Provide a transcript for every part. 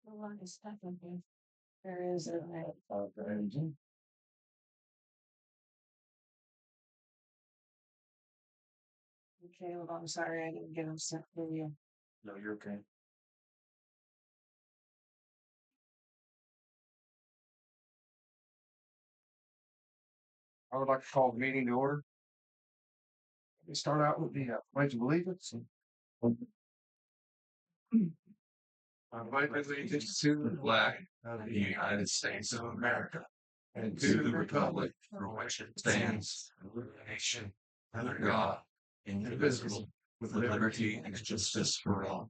Well, it's definitely, there is a, Caleb, I'm sorry I didn't get him sent to you. No, you're okay. I would like to call the meeting to order. We start out with the pledge of allegiance. I pledge allegiance to the flag of the United States of America and to the republic for which it stands, one nation, under God, indivisible, with liberty and justice for all.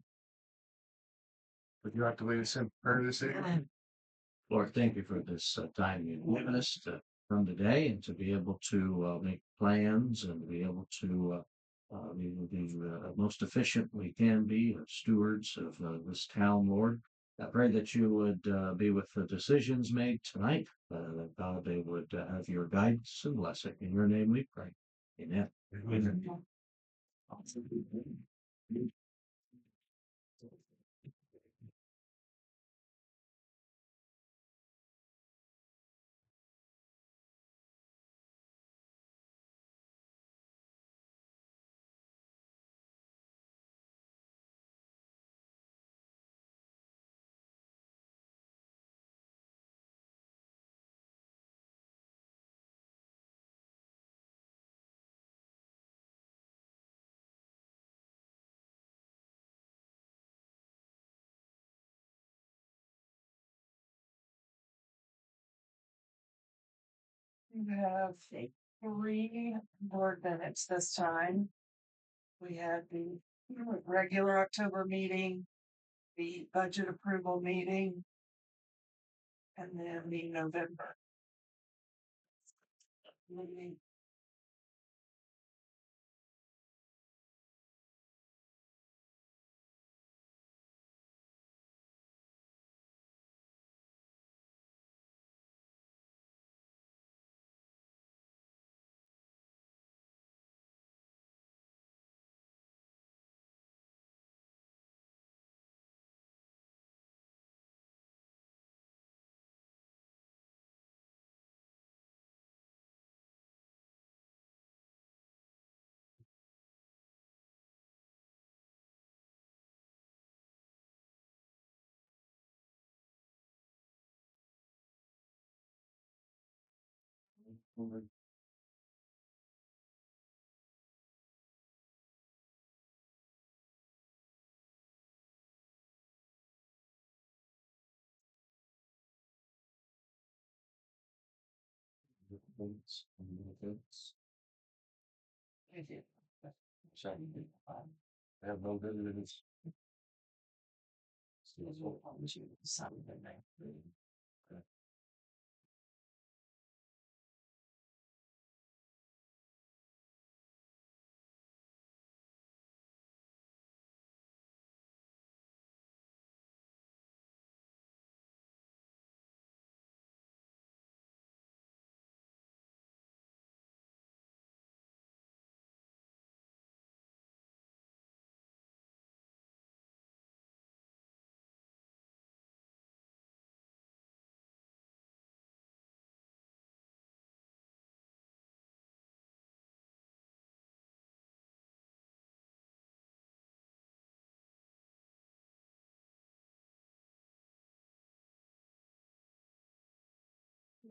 Would you like to lead us in prayer this evening? Lord, thank you for this time you've given us to come today and to be able to make plans and to be able to be the most efficient we can be stewards of this town, Lord. I pray that you would be with the decisions made tonight, that God, they would have your guidance and blessing. In your name we pray. Amen. Amen. We have three board minutes this time. We had the regular October meeting, the budget approval meeting, and then the November meeting. I did. I have no visitors. Schedule on June Sunday night.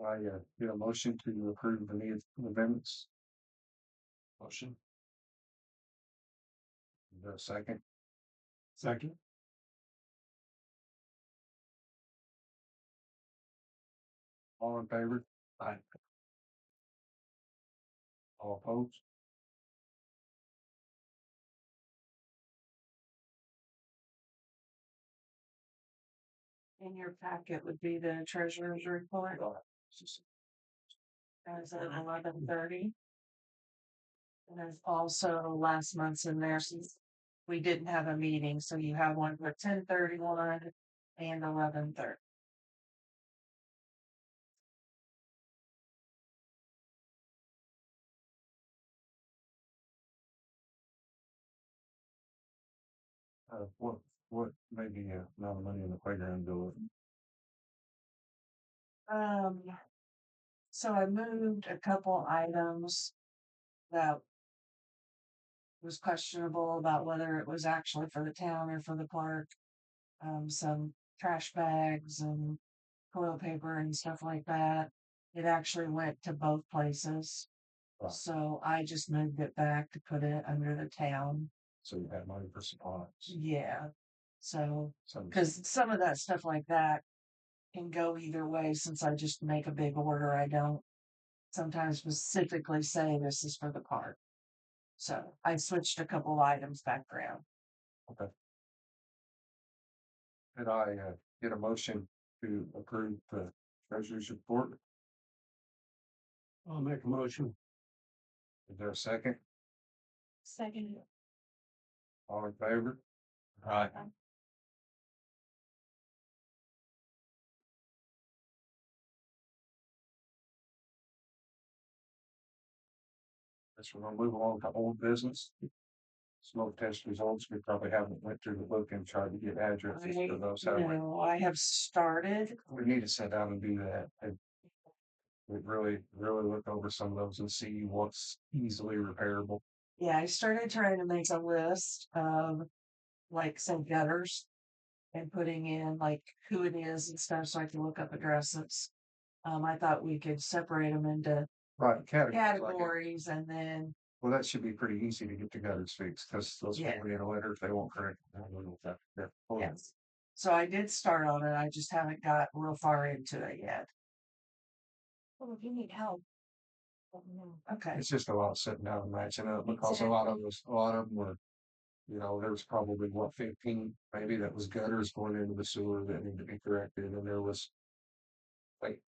I get a motion to approve the minutes amendments. Motion. Is there a second? Second. All in favor? Aye. All opposed? In your packet would be the treasurer's report as of 11:30. And there's also last month's in there since we didn't have a meeting, so you have one for 10:31 and 11:30. One what maybe amount of money in the playground go with? Um, so I moved a couple items that was questionable about whether it was actually for the town or for the park. Some trash bags and toilet paper and stuff like that. It actually went to both places. Right. So I just moved it back to put it under the town. So you have money for supplies. Yeah. So, Some, because some of that stuff like that can go either way since I just make a big order. I don't sometimes specifically say this is for the park. So I switched a couple items back around. okay. Could I get a motion to approve the treasurer's report? I'll make a motion. Is there a second? Second. All in favor? Aye. Guess we're gonna move along to old business. Smoke test results, we probably haven't went through the book and tried to get addresses for those, have we? No, I have started. We need to sit down and do that, and we really look over some of those and see what's easily repairable. Yeah, I started trying to make a list of like some gutters and putting in like who it is and stuff so I can look up addresses. I thought we could separate them into Right, categories, like it. categories and then, Well, that should be pretty easy to get the gutters fixed, because those Yeah. people get a letter if they won't correct. Yeah. yes. So I did start on it. I just haven't got real far into it yet. Well, if you need help. Okay. It's just a lot of sitting down and matching up, because a lot of them were, there was probably 15 maybe that was gutters going into the sewer that need to be corrected, and there was like,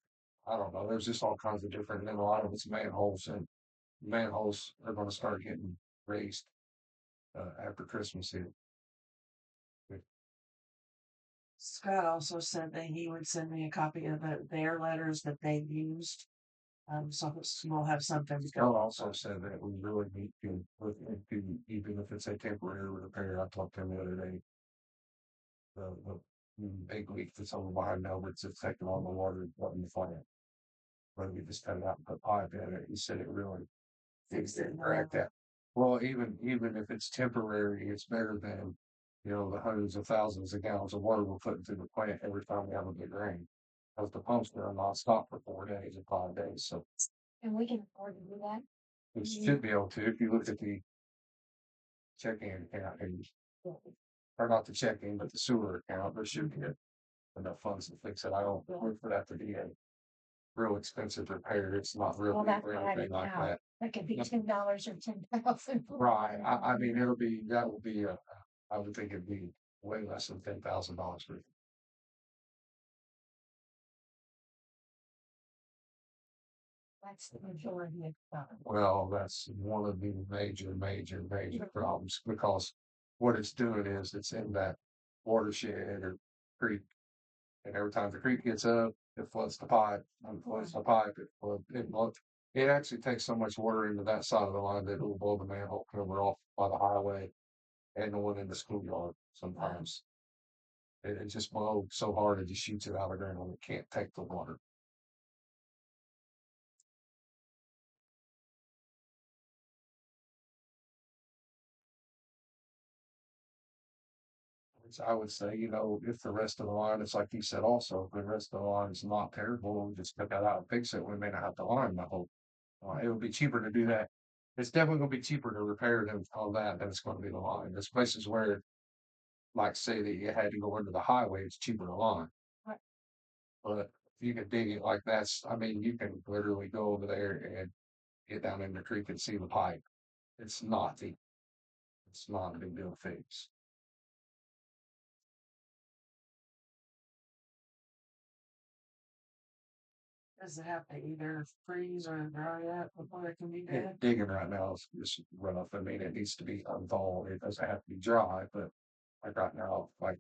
I don't know, there's just all kinds of different, and then a lot of it's manholes, and manholes are gonna start getting raised after Christmas here. Scott also said that he would send me a copy of their letters that they used. So we'll have something to Scott go. also said that we really need to look into, even if it's a temporary repair. I talked to him the other day. The big leak that's over behind Melbourne's affecting all the water in the plant. Whether we just cut it out and put pipe in it, he said it really fixed it and correct that. Well, even if it's temporary, it's better than, the hundreds of thousands of gallons of water we're putting through the plant every time we have a big rain. Because the pumps are non-stop for 4 days or 5 days, so And we can afford to do that. we should be able to, if you look at the checking account, or not the checking, but the sewer account, there should be enough funds to fix it. I don't look for that to be a real expensive repair. It's not real big or anything like that. That could be $10 or 10,000. Right. I mean, that will be I would think it'd be way less than $10,000 for it. That's the majority of stuff. Well, that's one of the major problems, because what it's doing is it's in that watershed or creek. And every time the creek gets up, it floods the pipe. And floods the pipe, it actually takes so much water into that side of the line that it will blow the manhole cover off by the highway and the one in the schoolyard sometimes. It just blows so hard it just shoots it out of the ground. It can't take the water. Which I would say, if the rest of the line is like you said, also, if the rest of the line is not terrible, we just cut that out and fix it. We may not have to line the whole. It would be cheaper to do that. It's definitely going to be cheaper to repair than all that than it's going to be the line. There's places where, like, say that you had to go into the highway, it's cheaper to line. Right. But if you can dig it like I mean, you can literally go over there and get down in the creek and see the pipe. It's not deep. It's not a big deal to fix. Does it have to either freeze or dry out before it can be dead? Digging right now is just rough. I mean, it needs to be unthawed. It doesn't have to be dry, but like right now, like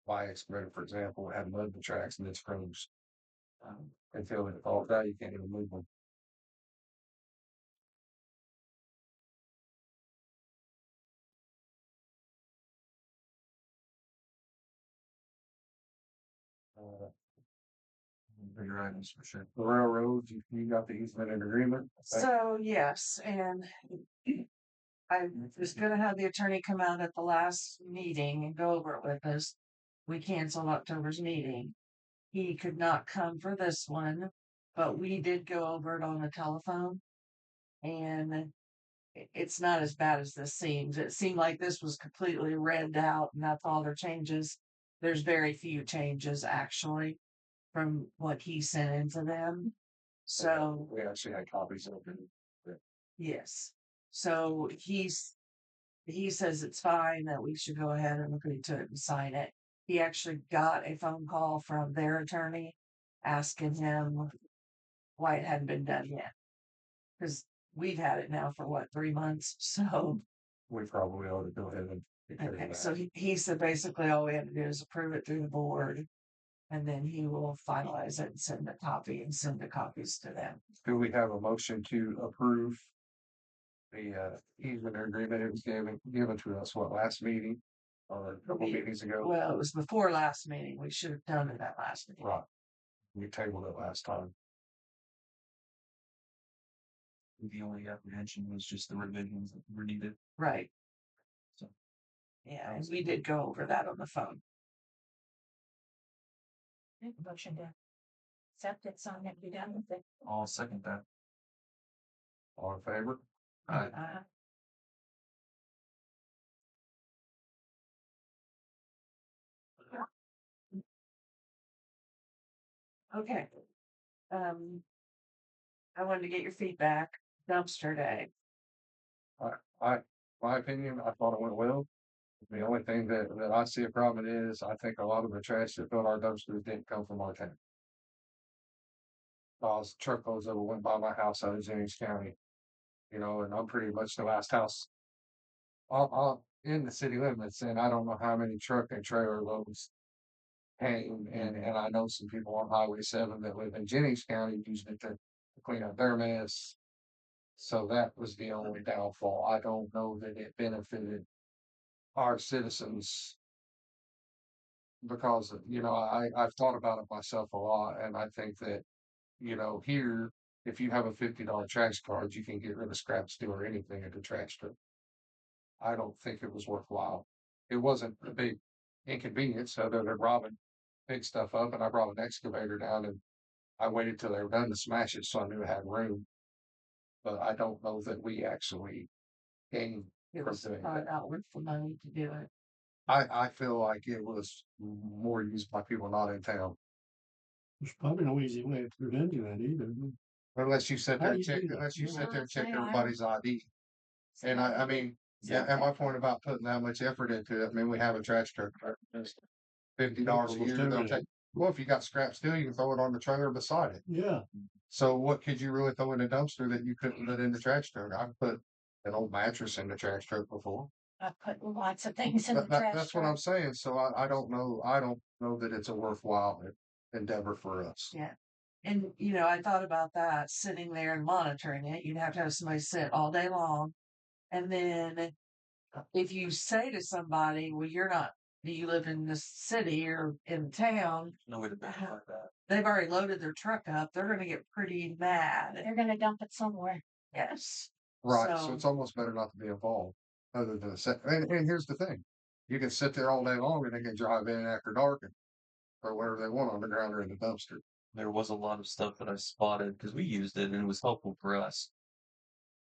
my excavator, for example, had mud in the tracks and it's froze. Until it thaws out, you can't even move them. Uh, Bigger items for sure. The railroads, you got the easement and agreement. So, yes, and I was gonna have the attorney come out at the last meeting and go over it with us. We canceled October's meeting. He could not come for this one, but we did go over it on the telephone. And it's not as bad as this seems. It seemed like this was completely read out and that's all their changes. There's very few changes actually from what he sent into them. So We actually had copies of it. yes. So he says it's fine that we should go ahead and agree to it and sign it. He actually got a phone call from their attorney asking him why it hadn't been done yet. Because we've had it now for what, 3 months? So We probably ought to go ahead and. okay, so he said basically all we have to do is approve it through the board, and then he will finalize it and send a copy and send the copies to them. Do we have a motion to approve the easement agreement? It was given to us, what, last meeting? Or a couple meetings ago? Well, it was before last meeting. We should have done it at last meeting. Right. We tabled it last time. The only apprehension was just the revisions that were needed. Right. So. Yeah, and we did go over that on the phone. Motion to accept it, sign it, be done with it. I'll second that. All in favor? Aye. Okay. I wanted to get your feedback. Dumpster day. My opinion, I thought it went well. The only thing that I see a problem is, I think a lot of the trash that filled our dumpsters didn't come from our town. Truckloads of it went by my house out of Jennings County. And I'm pretty much the last house in the city limits, and I don't know how many truck and trailer loads came. And I know some people on Highway 7 that live in Jennings County using it to clean up their mess. So that was the only downfall. I don't know that it benefited our citizens because, I've thought about it myself a lot, and I think that, here, if you have a $50 trash card, you can get rid of scrap steel or anything at the trash truck. I don't think it was worthwhile. It wasn't a big inconvenience other than robbing big stuff up, and I brought an excavator down and I waited till they were done to smash it so I knew I had room. But I don't know that we actually gained It from was doing probably that. not worth the money to do it. I feel like it was more used by people not in town. There's probably no easy way to prevent that either. Unless you sit there How and do you check, do that? unless you sit there and check Say I- everybody's ID. And I mean, yeah, and my point about putting that much effort into it, I mean, we have a trash truck. $50 a Almost year, they'll everything. take. Well, if you got scrap steel, you can throw it on the trailer beside it. Yeah, So what could you really throw in a dumpster that you couldn't put in the trash truck? I've put an old mattress in the trash truck before. I put lots of things in the trash. That's what I'm saying. So I don't know. I don't know that it's a worthwhile endeavor for us. Yeah. And, I thought about that sitting there and monitoring it. You'd have to have somebody sit all day long. And then if you say to somebody, well, do you live in the city or in town? No way to verify that. They've already loaded their truck up. They're going to get pretty mad. They're gonna dump it somewhere. Yes. Right. So So- it's almost better not to be involved other than and here's the thing. You can sit there all day long and they can drive in after dark or whatever they want on the ground or in the dumpster. There was a lot of stuff that I spotted because we used it and it was helpful for us.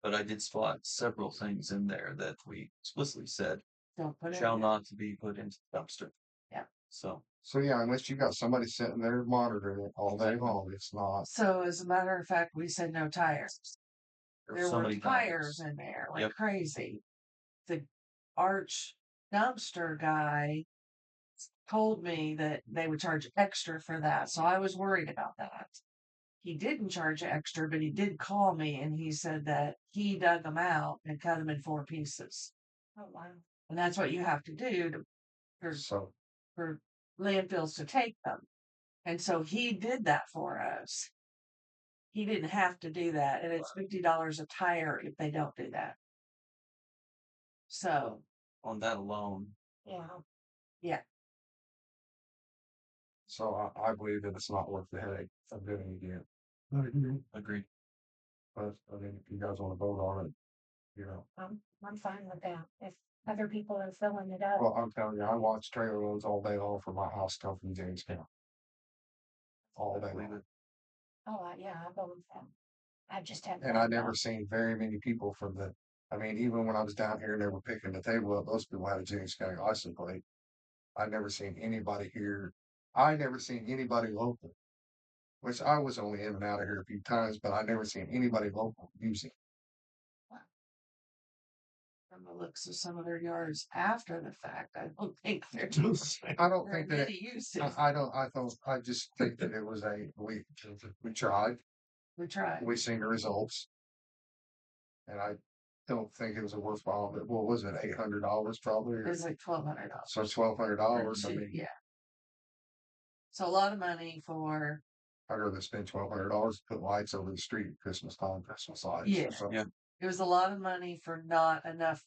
But I did spot several things in there that we explicitly said Don't put it shall in. not to be put into the dumpster. Yeah. So So yeah, unless you got somebody sitting there monitoring it all day long, it's not. So as a matter of fact, we said no tires. There so were many tires in there like Yep. crazy. The arch dumpster guy told me that they would charge extra for that. So I was worried about that. He didn't charge extra, but he did call me and he said that he dug them out and cut them in 4 pieces. Oh, wow. And that's what you have to do So for landfills to take them. And so he did that for us. He didn't have to do that. And it's $50 a tire if they don't do that. So, on that alone. Yeah. yeah. So I believe that it's not worth the headache of doing it again. I agree. Agreed. But I mean, if you guys want to vote on it, you know. I'm fine with that. If other people are filling it up, Well, I'm telling you, I watch trailer loads all day long from my house come from James County. All day Believe long. it. yeah, I go with that. I just have. And I never seen very many people from the, I mean, even when I was down here and they were picking the table up, those people had a James County license plate. I never seen anybody here. I never seen anybody local, which I was only in and out of here a few times, but I never seen anybody local using. From the looks of some of their yards after the fact, I don't think they're just I don't very think that many uses. I just think that it was we tried, We tried. we seen the results. And I don't think it was a worthwhile, but what was it, $800 probably? It was like $1,200. So $1,200, I mean, Yeah. So a lot of money for I'd rather spend $1,200 to put lights over the street at Christmas time, Christmas lights Yeah. or something. Yeah. it was a lot of money for not enough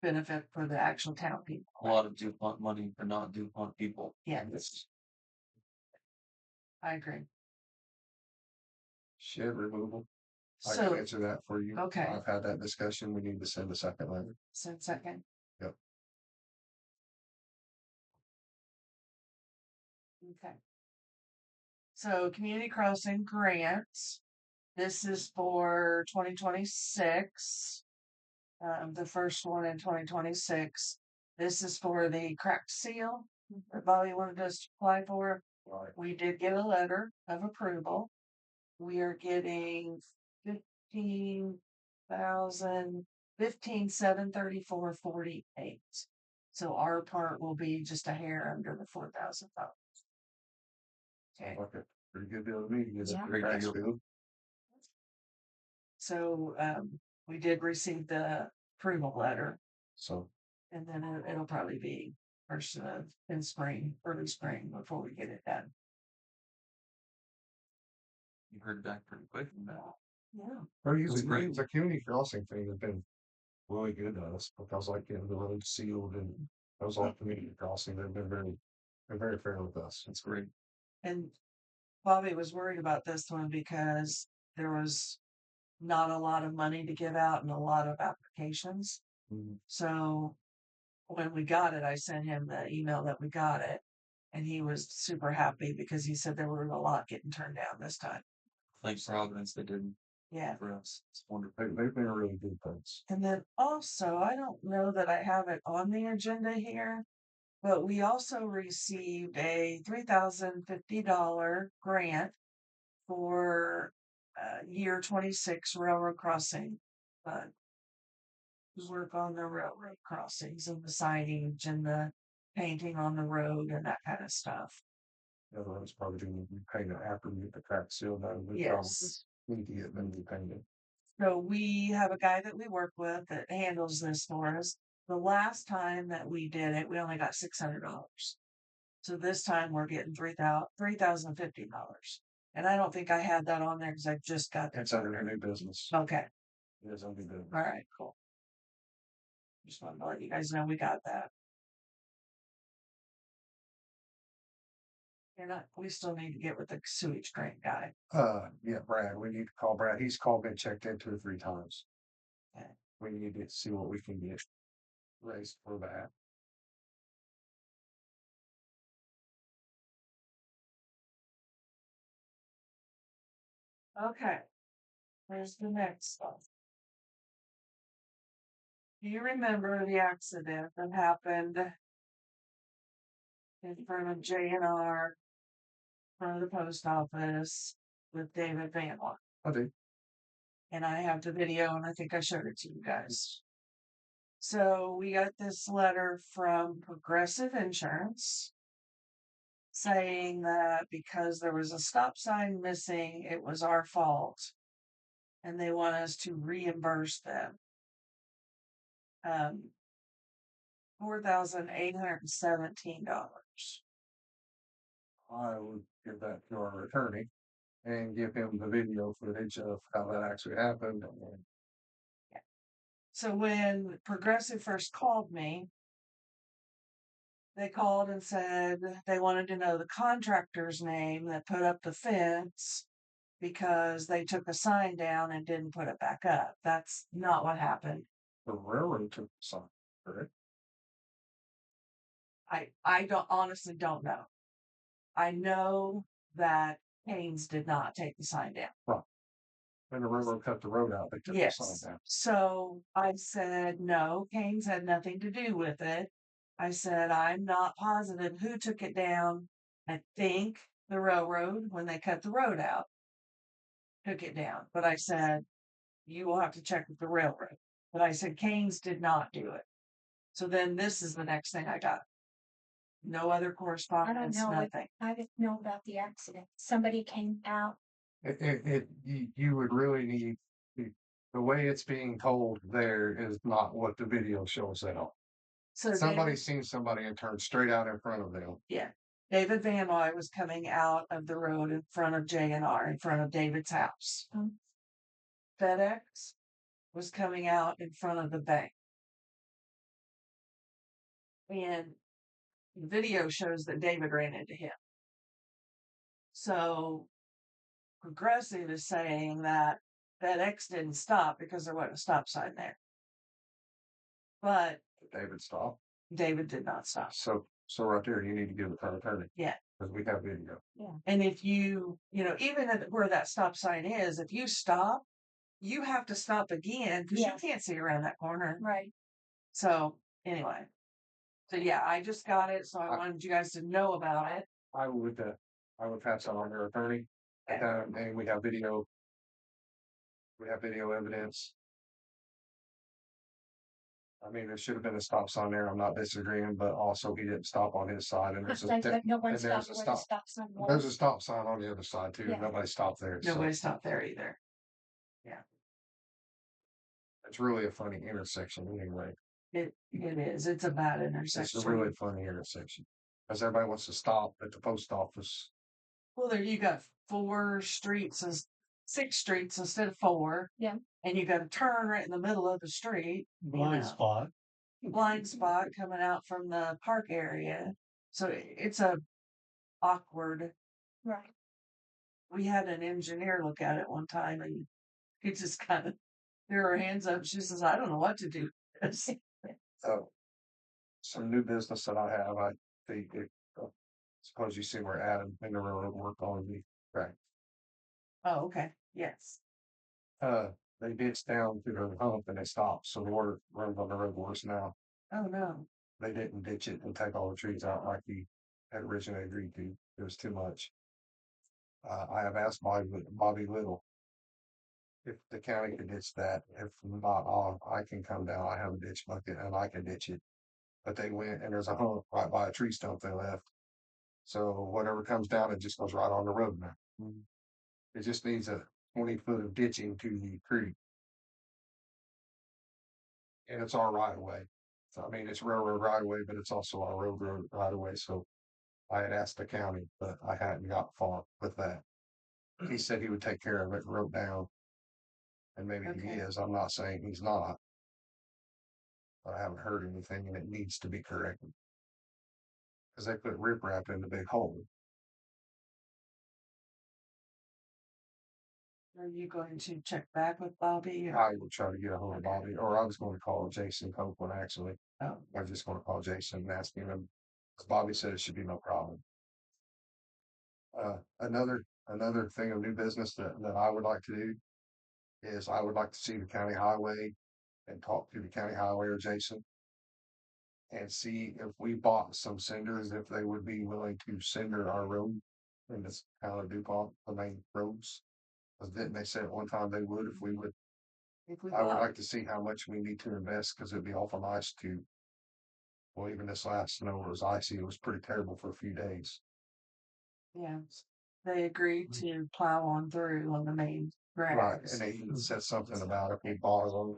benefit for the actual town people. A lot of DuPont money for not DuPont people. Yeah, I agree. Shed removal. I So can answer that for you. Okay. I've had that discussion. We need to send a second letter. second. Yep. Okay. So community crossing grants. This is for 2026. The first one in 2026. This is for the cracked seal that Bobby wanted us to apply for. Right. We did get a letter of approval. We are getting 15,734.48. So our part will be just a hair under the $4,000. Okay. Okay. Pretty good deal to me. Is it Yeah. pretty Great deal. good? So we did receive the approval letter, So and then it'll probably be first in spring, early spring before we get it done. You heard back pretty quick from that. Yeah. the great. the community crossing thing has been really good to us because like getting the road sealed and those all community crossing, they're very fair with us. That's great. And Bobby was worried about this one because there was not a lot of money to give out and a lot of applications. Mhm. So when we got it, I sent him the email that we got it, and he was super happy because he said there were a lot getting turned down this time. Thanks Providence they did Yeah. for us. It's wonderful. They've been really good things. And then also, I don't know that I have it on the agenda here, but we also received a $3,050 grant for year 26 railroad crossing fund. Work on the railroad crossings and the signage and the painting on the road and that kind of stuff. The other one's probably going to be painted after we get the crack sealed done. We Yes. probably need to get them repainted. So we have a guy that we work with that handles this for us. The last time that we did it, we only got $600. So this time we're getting $3,050. And I don't think I had that on there because I just got that. It's under their new business. Okay. It is under business. All right, cool. Just wanted to let you guys know we got that. We still need to get with the sewage drain guy. Yeah, Brad. We need to call Brad. He's called and checked in 2 or 3 times. Okay. We need to see what we can get raised for that. Okay. Here's the next stuff. Do you remember the accident that happened in front of JNR, in front of the post office with David Van Lock? I do. And I have the video and I think I showed it to you guys. So we got this letter from Progressive Insurance saying that because there was a stop sign missing, it was our fault. And they want us to reimburse them. $4,817. I would give that to our attorney and give him the video footage of how that actually happened. So when Progressive first called me, they called and said they wanted to know the contractor's name that put up the fence because they took a sign down and didn't put it back up. That's not what happened. The railroad took the sign, correct? I don't honestly don't know. I know that Haynes did not take the sign down. When the railroad cut the road out, they took the sign Yes. down. So I said, no, Haynes had nothing to do with it. I said, I'm not positive who took it down. I think the railroad, when they cut the road out, took it down. But I said, you will have to check with the railroad. But I said, Haynes did not do it. So then this is the next thing I got. No other I don't correspondence, know. nothing. I didn't know about the accident. Somebody came out. You would really need, the way it's being told there is not what the video shows at all. So Somebody's seen somebody and turned straight out in front of them. yeah. David Van Noy was coming out of the road in front of J&R, in front of David's house. FedEx was coming out in front of the bank. And the video shows that David ran into him. So Progressive is saying that FedEx didn't stop because there wasn't a stop sign there. But David stopped. David did not stop. So right there, you need to give the front attorney. Yeah. Because we have video. Yeah. And if you even at where that stop sign is, if you stop, you have to stop again because Yeah. you can't see around that corner. Right. So anyway, so yeah, I just got it, so I wanted you guys to know about it. I would pass that on their attorney. And we have video. We have video evidence. I mean, there should have been a stop sign there. I'm not disagreeing, but also he didn't stop on his side. And there's No one and there's stopped a where the stop. stop sign was. There's a stop sign on the other side too. Yeah. Nobody stopped there. So Nobody stopped there either. it's really a funny intersection anyway. It is. It's a bad It's intersection. a really funny intersection. Because everybody wants to stop at the post office. Well, there you got 6 streets instead of 4. Yeah. And you got to turn right in the middle of the street. Blind spot. Blind spot coming out from the park area. So it's a awkward. Right. We had an engineer look at it one time and he just kind of threw her hands up. She says, I don't know what to do with this. So some new business that I have, I think suppose you see where Adam and the railroad work on me. Right. Oh, okay. Yes. They ditched down to the hump and they stopped. So the water runs on the road worse now. Oh, no. They didn't ditch it and take all the trees out like he had originally agreed to. It was too much. I have asked Bobby Little if the county could ditch that. If not, I can come down. I have a ditch bucket and I can ditch it. But they went and there's a hump right by a tree stump they left. So whatever comes down, it just goes right on the road now. It just needs a 20-foot of ditching to the creek. And it's our right of way. So, I mean, it's railroad right of way, but it's also our road right of way. So I had asked the county, but I hadn't got far with that. He said he would take care of it and wrote down. And maybe he Okay. is. I'm not saying he's not. But I haven't heard anything and it needs to be corrected. Because they put riprap in the big hole. Are you going to check back with Bobby? Or? I will try to get a hold of Bobby, or I was going to call Jason Copeland actually. Oh. I'm just going to call Jason and ask him. Because Bobby said it should be no problem. Another thing of new business that I would like to do is I would like to see the county highway and talk to the county highway or Jason and see if we bought some cinders, if they would be willing to cinder our road in this town of Dupont, the main roads. Because didn't they say at one time they would if we would? If we I would bought- like to see how much we need to invest because it'd be awful nice to. Well, even this last snow was icy. It was pretty terrible for a few days. Yeah. They agreed to plow on through on the main Right, grass. and they even said something about if we bought them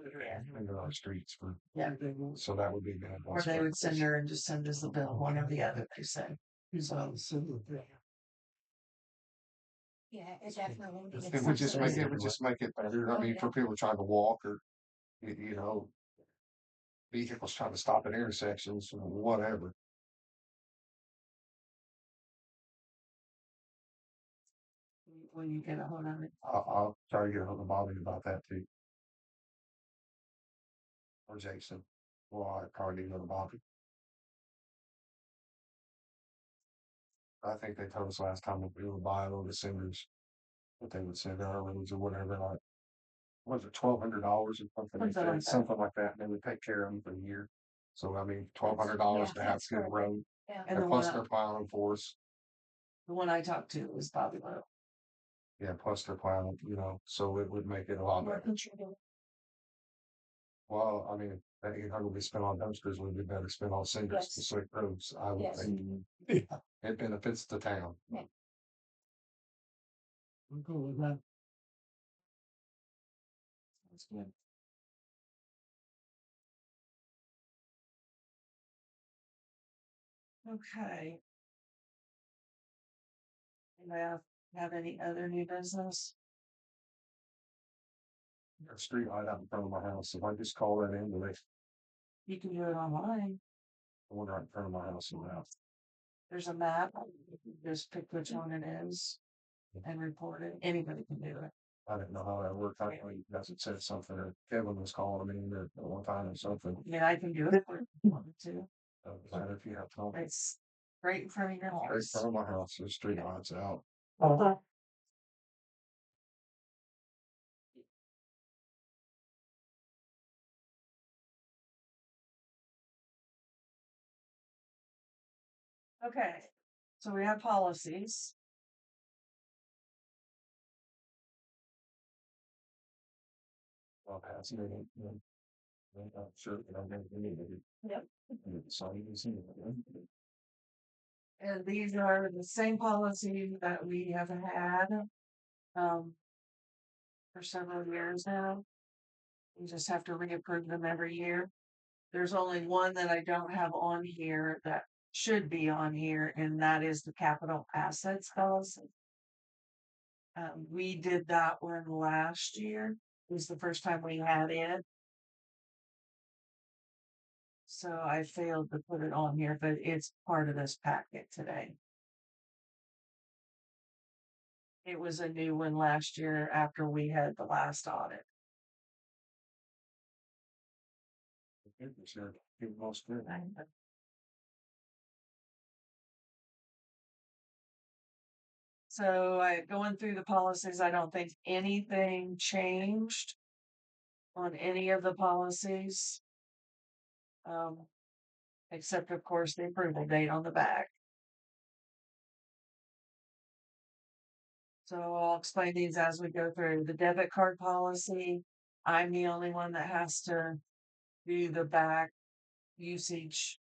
into our streets for. Yeah. So that would be good. Or they would send her and just send us the bill, one or the other, they said. So Yeah, it definitely needs It would just make it better. I mean, for people trying to walk or, vehicles trying to stop at intersections or whatever. Will you get a hold of it? I'll try to get a hold of Bobby about that too. Or Jason. Well, I probably need to go to Bobby. I think they told us last time that we would buy all the cinders, that they would send our rooms or whatever, like, was it $1,200 or something? They Something like said, that. something like that, and they would take care of them for a year. So, I mean, $1,200 to have that's good good. road, Yeah. And and the plus one, they're plowing for us. the one I talked to was Bobby Lowe. Yeah, plus they're plowing, so it would make it a lot What better. could you do? Well, I mean, that 800 we spent on dumpsters would be better spent on cinders to Yes. slick roads, I would Yes. think. Yeah, it benefits the town. I'm cool with that. That's good. Okay. Anybody have any other new business? A street light out in front of my house, if I just call that in, they, You can do it online. the one right in front of my house and out. There's a map. You just pick which one it is and report it. Anybody can do it. I didn't know how that worked. I know you guys had said something, or Kevin was calling me at one time or something. I mean, I can do it if you wanted to. Doesn't matter if you have time. It's right in front of your Right in house. front of my house, there's street lights out. Okay, so we have policies. Well, past me, I'm not sure, but I'm gonna need it. Yep. So you can see it. And these are the same policies that we have had, um, for several years now. You just have to reapprove them every year. There's only one that I don't have on here that should be on here, and that is the capital assets policy. We did that one last year. It was the first time we had it. So I failed to put it on here, but it's part of this packet today. It was a new one last year after we had the last audit. Sure, give most good. So going through the policies, I don't think anything changed on any of the policies. Except of course the approval date on the back. So I'll explain these as we go through. The debit card policy, I'm the only one that has to do the back usage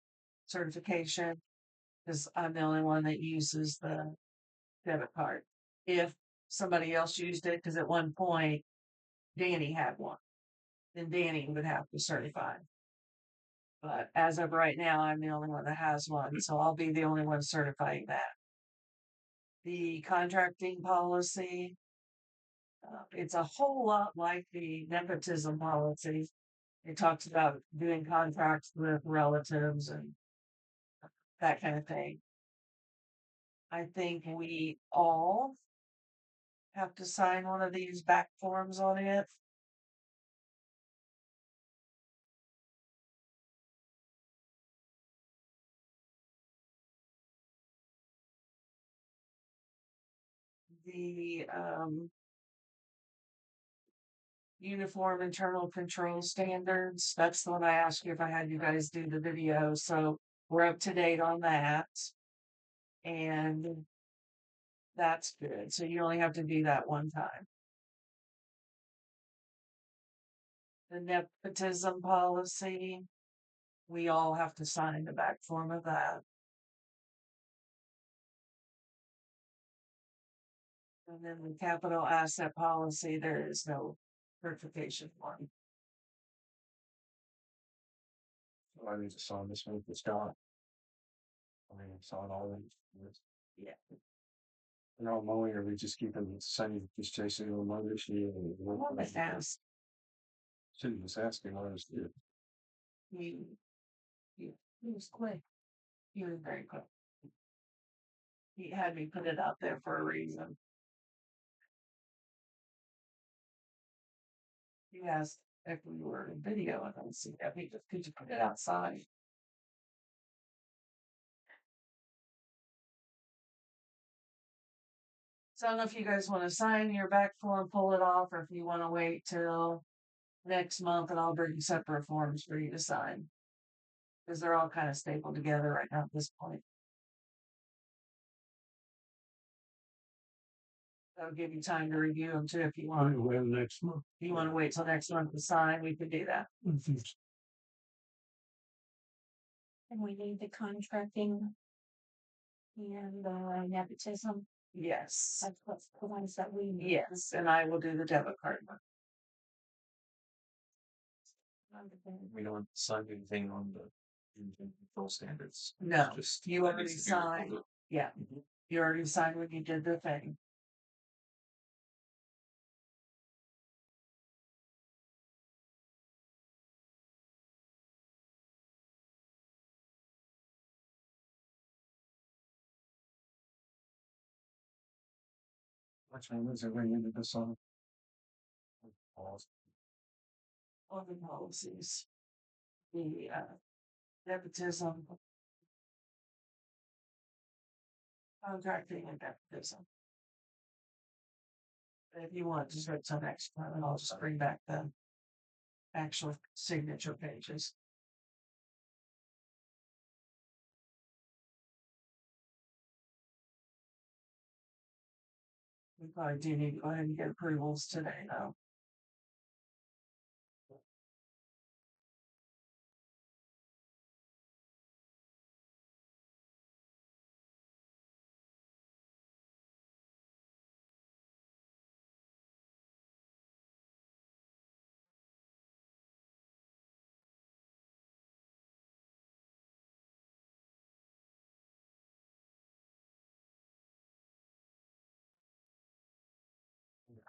certification because I'm the only one that uses the debit card. If somebody else used it, because at one point Danny had one, then Danny would have to certify. But as of right now, I'm the only one that has one, so I'll be the only one certifying that. The contracting policy, it's a whole lot like the nepotism policy. It talks about doing contracts with relatives and that kind of thing. I think we all have to sign one of these back forms on it. The uniform internal control standards, that's the one I asked you if I had you guys do the video, so we're up to date on that. And that's good. So you only have to do that one time. The nepotism policy, we all have to sign the back form of that. And then the capital asset policy, there is no certification form. So I need to sign this one with Scott. I mean, sign all these. Yeah. They're all mowing, or we just keep them the same, just chasing them on this year. Well, let's ask Shouldn't just asking, I just did. you. He was quick. He was very quick. He had me put it out there for a reason. You asked if we were in video and I see that we just could you put it outside? So I don't know if you guys want to sign your back form, pull it off, or if you want to wait till next month and I'll bring separate forms for you to sign. Because they're all kind of stapled together right now at this point. That'll give you time to review them too if you want. Well, next month. If you want to wait till next month to sign, we could do that. And we need the contracting and nepotism. Yes. That's what's the ones that we need. Yes, and I will do the debit card one. We don't sign anything on the control standards. No, Just you it already needs to be signed. recorded. Yeah, you already signed when you did the thing. Which one is it we needed this on? All the policies. The nepotism. Contracting and nepotism. If you want, just wait till next time and I'll just bring back the actual signature pages. We probably do need to go ahead and get approvals today though.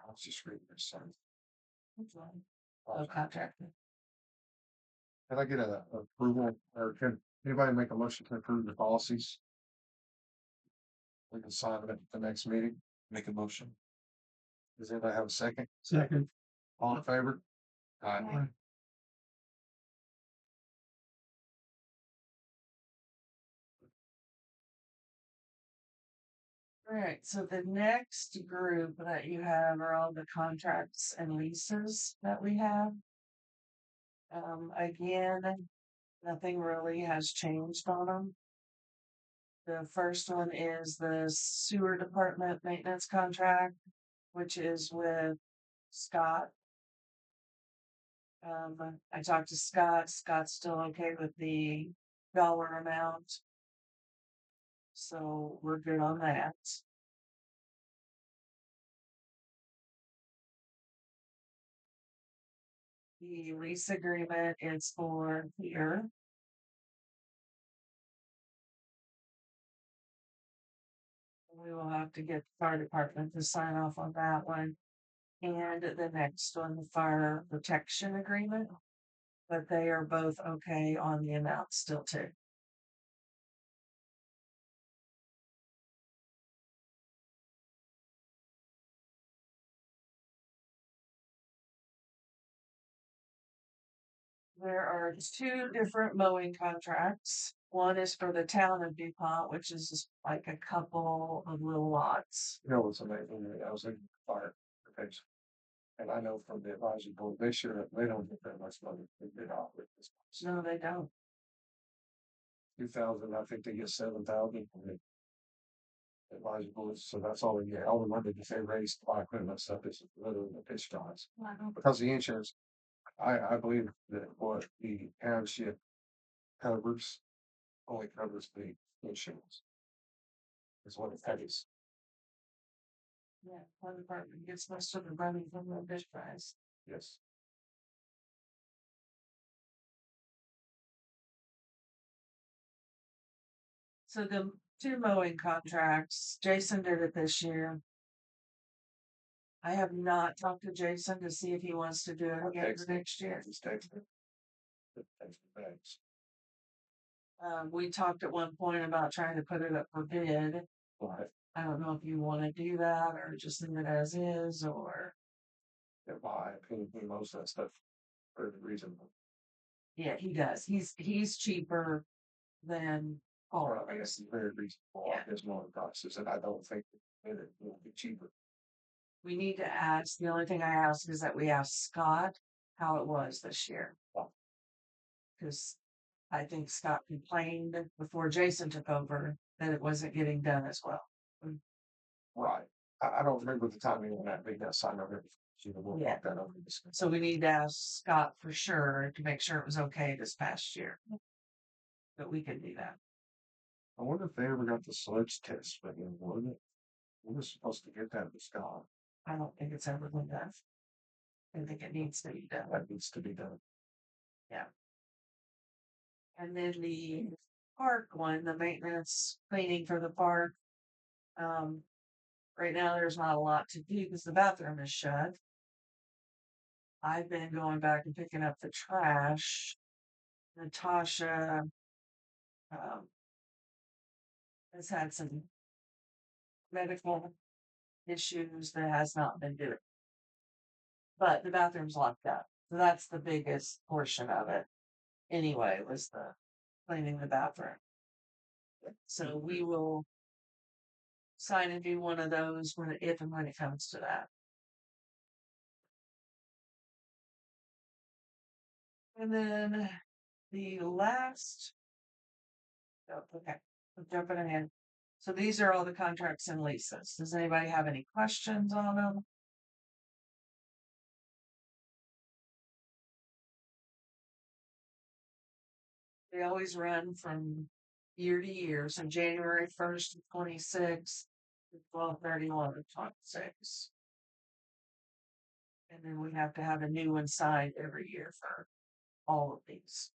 I'll just read this. Which one? Oh, contracting. Can I get a approval or can anybody make a motion to approve the policies? We can sign it at the next meeting. Make a motion. Does anybody have a second? Second. All in favor? Aye. Alright, so the next group that you have are all the contracts and leases that we have. Again, nothing really has changed on them. The first one is the sewer department maintenance contract, which is with Scott. I talked to Scott. Scott's still okay with the dollar amount. So we're good on that. The lease agreement is for here. We will have to get the fire department to sign off on that one. And the next one, the fire protection agreement. But they are both okay on the amount still too. There are two different mowing contracts. One is for the town of Dupont, which is just like a couple of little lots. You know what's amazing? I was in fire protection. And I know from the advisory board, they don't get that much money. They did off with this. No, they don't. 2,000, I think they get 7,000 from the advisory boards. So that's all they get. All the money that they raise by equipment stuff is literally the pitch guys. Because the insurance, I believe that what the township covers only covers the insurance. Is what it pays. Yeah, fire department gets most of the money from the fish price. Yes. So the two mowing contracts, Jason did it this year. I have not talked to Jason to see if he wants to do it again for next year. Just takes the bags. We talked at one point about trying to put it up for bid. Right. I don't know if you want to do that or just leave it as is or In my opinion, most of that stuff for reasonable. Yeah, he does. He's cheaper than Or I guess it's very reasonable. Yeah. There's more prices, and I don't think that it will be cheaper. we need to ask. The only thing I ask is that we ask Scott how it was this year. Because I think Scott complained before Jason took over that it wasn't getting done as well. Right. I don't remember the timing when that big that sign over. We'll Yeah. walk that over this. So we need to ask Scott for sure to make sure it was okay this past year. But we could do that. I wonder if they ever got the sludge test, but then wasn't it? We were supposed to get that with Scott. I don't think it's ever been done. I think it needs to be done. That needs to be done. And then the park one, the maintenance cleaning for the park. Right now there's not a lot to do because the bathroom is shut. I've been going back and picking up the trash. Natasha has had some medical issues that has not been doing. But the bathroom's locked up. So that's the biggest portion of it. Anyway, was the cleaning the bathroom. So we will sign and do one of those if and when it comes to that. And then the last, oh, okay, I'm jumping ahead. So these are all the contracts and leases. Does anybody have any questions on them? They always run from year to year. So January 1st of 26 to 12/31 of 26. And then we have to have a new one signed every year for all of these.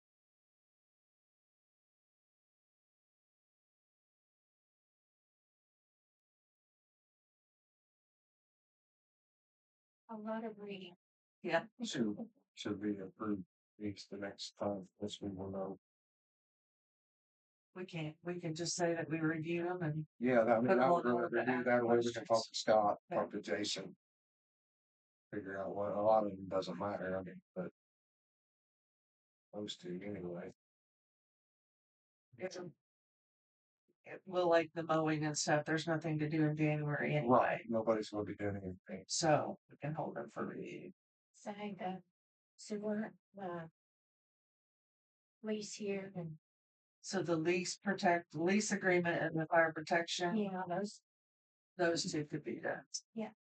A lot of reading. Yeah, Should be approved next the next time, as we will know. we can't. We can just say that we review them and Yeah, I Put mean, them I on would rather order to do ask that way. We can talk questions. to Scott, Okay. talk to Jason. Figure out what, a lot of them doesn't matter, I mean, but. Those two anyway. it will like the mowing and stuff. There's nothing to do in January anyway. Right, nobody's gonna be doing anything. So we can hold them for review. Sign the sewer, lease here and, So the lease agreement and the fire protection, yeah, those two could be done. Yeah.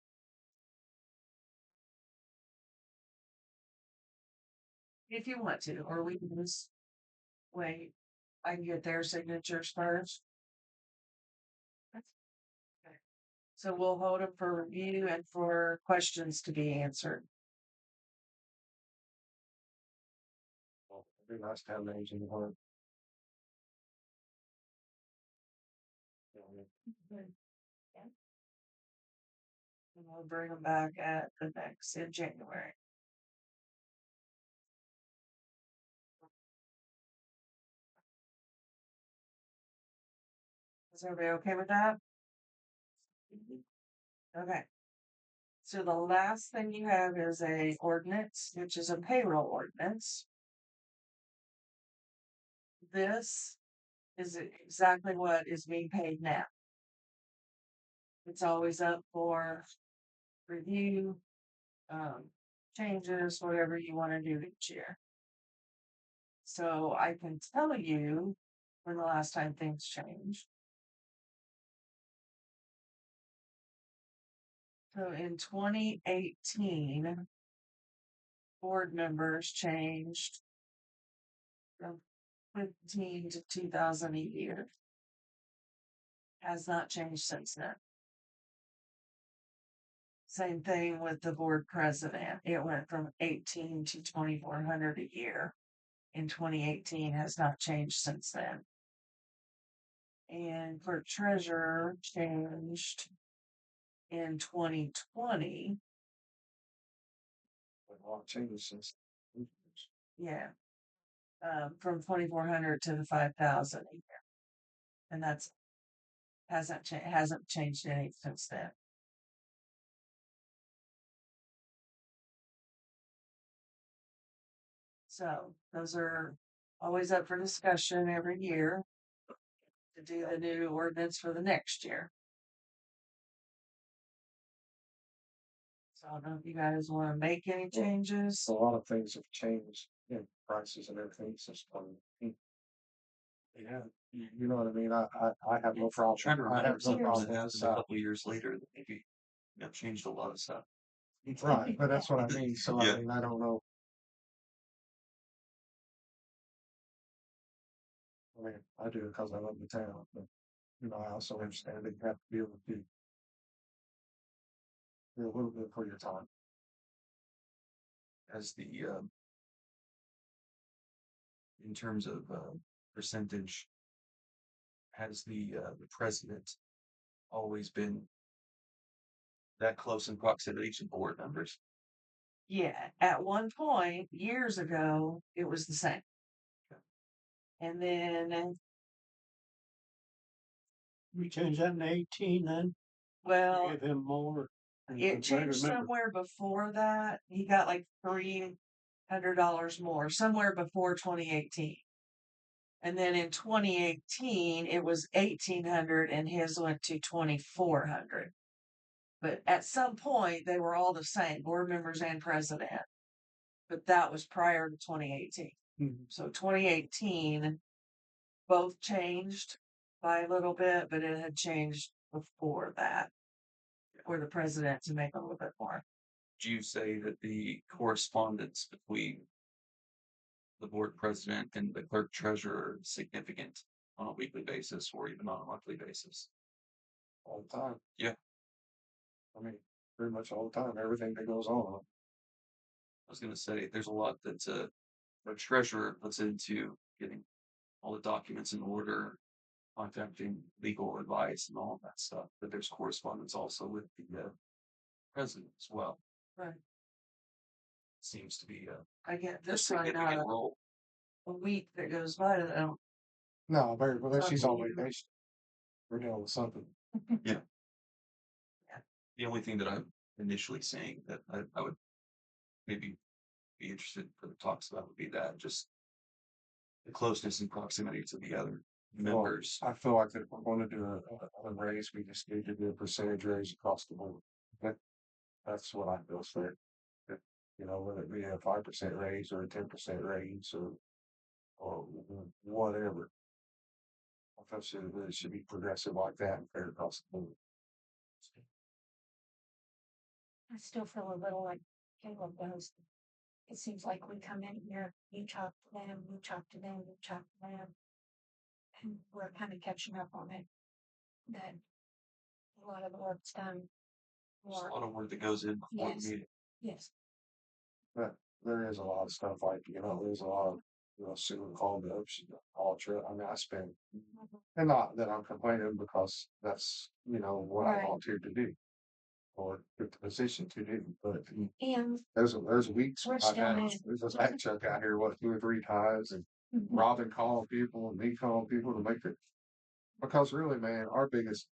If you want to, or we can just wait. I can get their signatures first. Okay. So we'll hold them for review and for questions to be answered. Well, it'd be nice to have names in the heart. And we'll bring them back at the next in January. Is everybody okay with that? Okay. So the last thing you have is a ordinance, which is a payroll ordinance. This is exactly what is being paid now. It's always up for review, changes, whatever you want to do each year. So I can tell you when the last time things changed. So in 2018, board members changed from 15 to 2,000 a year. Has not changed since then. Same thing with the board president. It went from 18 to 2,400 a year in 2018, has not changed since then. And for treasurer changed in 2020. A lot of changes since. Yeah. From 2,400 to the 5,000 a year. And that's hasn't changed any since then. So those are always up for discussion every year to do the new ordinance for the next year. So I don't know if you guys want to make any changes. So a lot of things have changed in prices and everything since 2018. Yeah, you know what I mean? I have no problem. Trying to I remember have no something problem that with happened this. a couple years later that maybe changed a lot of stuff. Right, but that's what I mean. So Yeah. I mean, I don't know. I mean, I do it because I love the town, but you know, I also understand that you have to be able to do a little bit for your time. As the in terms of percentage, has the president always been that close in proximity to board members? Yeah, at one point, years ago, it was the same. And then, We changed that in 18 then, well, give him more. it changed somewhere before that. He got like $300 more, somewhere before 2018. And then in 2018, it was 1,800 and his went to 2,400. But at some point, they were all the same, board members and president. But that was prior to 2018. Mhm. So 2018, both changed by a little bit, but it had changed before that, for the president to make a little bit more. Do you say that the correspondence between the board president and the clerk treasurer is significant on a weekly basis or even on a monthly basis? All the time. Yeah. I mean, pretty much all the time, everything that goes on. I was going to say there's a lot that the treasurer puts into getting all the documents in order, contacting legal advice and all of that stuff. But there's correspondence also with the president as well. Right. Seems to be I get a this one, significant not role. a week that goes by that I don't. No, very well. Talk She's to on you. vacation. We're dealing with something. The only thing that I'm initially saying that I would maybe be interested for the talks about would be that just the closeness and proximity to the other members. Well, I feel like if we're going to do a raise, we just need to do a percentage raise across the board. That's what I feel fair. If, you know, whether it be a 5% raise or a 10% raise or whatever. I feel it should be progressive like that and fair across the board. I still feel a little like Caleb does. It seems like we come in here, you talk to them, you talk to them, you talk to them. And we're kind of catching up on it. That a lot of the work's done. There's a More, lot of work that goes in before Yes. the meeting. yes. But there is a lot of stuff like, you know, there's a lot of, you know, sewer call ups, ultra. I mean, I spend, and not that I'm complaining because that's, you know, what I Right. volunteered to do or took the position to do. But And there's weeks We're I've still had, in- there's a back chuck out here, what, 2 or 3 times and Robin calling people and me calling people to make it. Because really, man, our biggest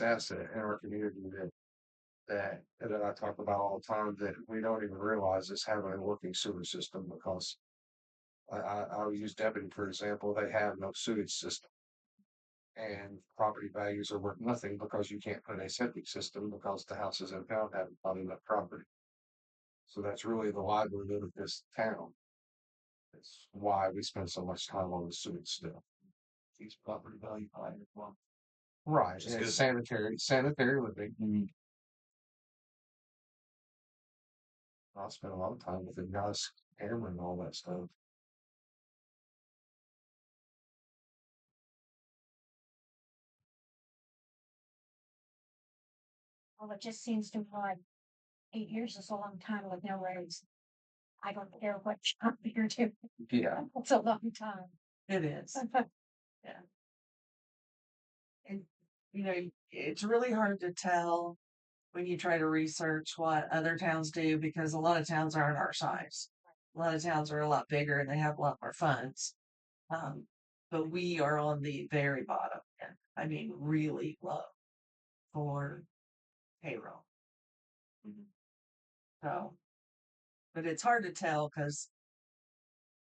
asset in our community that I talk about all the time that we don't even realize is having a working sewer system because I'll use Deputy for example, they have no sewage system. And property values are worth nothing because you can't put a septic system because the houses in town haven't bought enough property. So that's really the livelihood of this town. It's why we spend so much time on the sewage stuff. These property value high as well. Right, Which is and good. sanitary living. I spent a lot of time with the guys hammering all that stuff. Well, it just seems to me like 8 years is a long time with no raise. I don't care what job you're doing. Yeah. It's a long time. It is. And, you know, it's really hard to tell when you try to research what other towns do because a lot of towns aren't our size. A lot of towns are a lot bigger and they have a lot more funds. But we are on the very bottom. And I mean, really low for payroll. So, but it's hard to tell because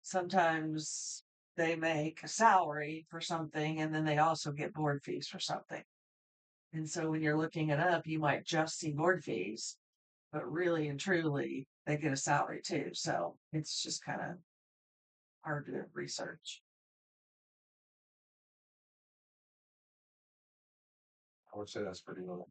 sometimes they make a salary for something and then they also get board fees for something. And so when you're looking it up, you might just see board fees, but really and truly, they get a salary too. So it's just kind of hard to research. I would say that's pretty low.